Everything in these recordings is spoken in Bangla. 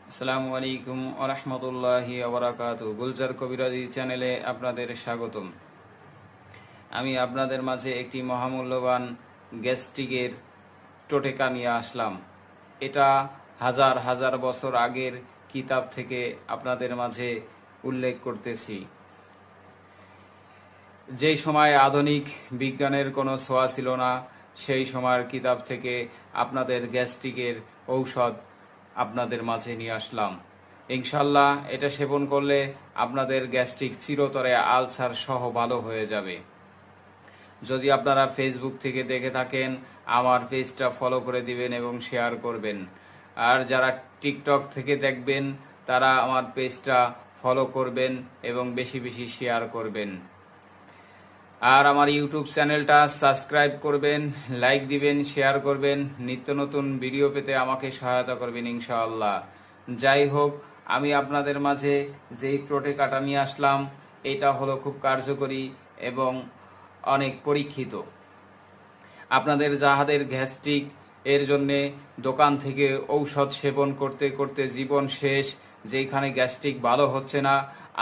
আসসালামু আলাইকুম ওয়া রাহমাতুল্লাহি ওয়া বারাকাতুহু। গুলজার কবিরাজি চ্যানেলে আপনাদের স্বাগতম। আমি আপনাদের মাঝে একটি মহামূল্যবান গ্যাস্ট্রিকের টোটকা নিয়ে আসলাম। এটা হাজার হাজার বছর আগের কিতাব থেকে আপনাদের মাঝে উল্লেখ করতেছি। যেই সময় আধুনিক বিজ্ঞানের কোনো ছোঁয়া ছিল না, সেই সময়ের কিতাব থেকে আপনাদের গ্যাস্ট্রিকের ঔষধ আপনাদের মাঝে নিয়ে আসলাম। ইনশাল্লাহ এটা সেবন করলে আপনাদের গ্যাস্ট্রিক চিরতরে আলসার সহ ভালো হয়ে যাবে। যদি আপনারা ফেসবুক থেকে দেখে থাকেন, আমার পেজটা ফলো করে দিবেন এবং শেয়ার করবেন। আর যারা টিকটক থেকে দেখবেন, তারা আমার পেজটা ফলো করবেন এবং বেশি বেশি শেয়ার করবেন। আর আমার ইউটিউব চ্যানেলটা সাবস্ক্রাইব করবেন, লাইক দিবেন, শেয়ার করবেন। নিত্য নতুন ভিডিও পেতে আমাকে সহায়তা করবেন ইনশাআল্লাহ। যাই হোক, আমি আপনাদের মাঝে যেই টোটকাটা নিয়ে আসলাম, এটা হলো খুব কার্যকরী এবং অনেক পরীক্ষিত। আপনাদের যাহাদের গ্যাস্ট্রিক এর জন্যে দোকান থেকে ঔষধ সেবন করতে করতে জীবন শেষ, যেখানে গ্যাস্ট্রিক ভালো হচ্ছে না,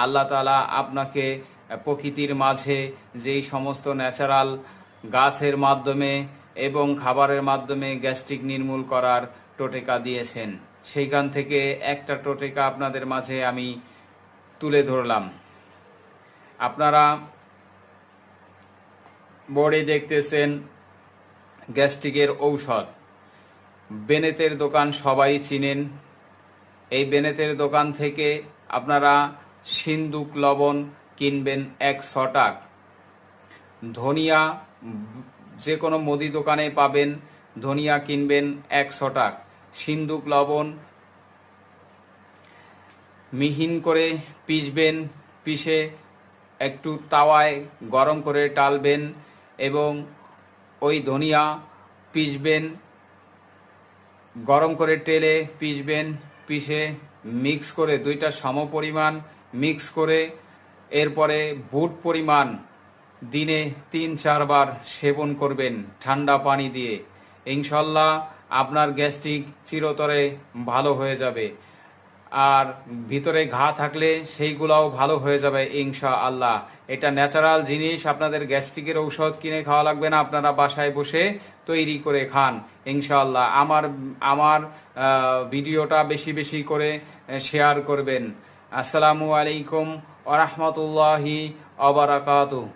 আল্লাহ তাআলা আপনাকে প্রকৃতির মাঝে যেই সমস্ত ন্যাচারাল গাছের মাধ্যমে এবং খাবারের মাধ্যমে গ্যাস্ট্রিক নির্মূল করার টোটকা দিয়েছেন। সেইখান থেকে একটা টোটকা আপনাদের মাঝে আমি তুলে ধরলাম। আপনারা বোর্ডে দেখতেছেন গ্যাস্ট্রিকের ঔষধ। বেনেতের দোকান সবাই চিনেন। এই বেনেতের দোকান থেকে আপনারা সিন্দুক লবণ কিনবেন 100 টাকা। ধনিয়া যে কোনো মুদি দোকানে পাবেন, ধনিয়া কিনবেন 100 টাকা। সিন্দুক লবণ মিহিন করে পিষবেন, পিষে একটু তাওয়ায় গরম করে টালবেন এবং ওই ধনিয়া পিষবেন, গরম করে তেলে পিষবেন, পিষে মিক্স করে দুইটা সমপরিমাণ মিক্স করে এরপরে বুট পরিমাণ দিনে 3-4 বার সেবন করবেন ঠান্ডা পানি দিয়ে। ইনশাল্লাহ আপনার গ্যাস্ট্রিক চিরতরে ভালো হয়ে যাবে। আর ভিতরে ঘা থাকলে সেইগুলাও ভালো হয়ে যাবে ইনশাআল্লাহ। এটা ন্যাচারাল জিনিস, আপনাদের গ্যাস্ট্রিকের ঔষধ কিনে খাওয়া লাগবে না, আপনারা বাসায় বসে তৈরি করে খান ইনশাআল্লাহ। আমার ভিডিওটা বেশি বেশি করে শেয়ার করবেন। আসসালামু আলাইকুম ওয়া রাহমাতুল্লাহি ওয়া বারাকাতুহু।